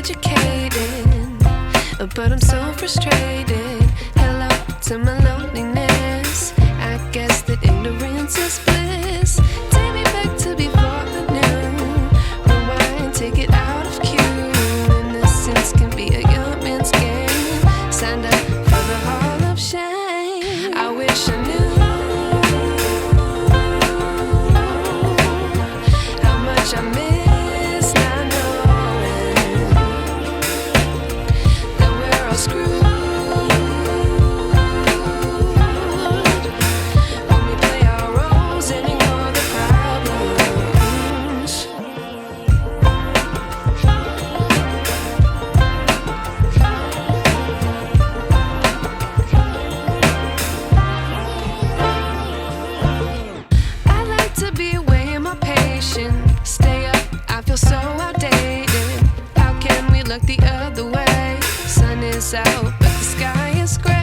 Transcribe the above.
educated, but I'm so frustrated. Hello to my loneliness. I guess that ignorance is bliss. Take me back to before I knew. Rewind, take it out of cue. Innocence can be a young man's game. Signed up for the hall of shame. I wish I knew how much I miss not knowing that we're all screwed when we play our roles and ignore the problems. I like to be away in my patience. Stay up, I feel so outdated. How can we look the other way? Sun is out, but the sky is gray.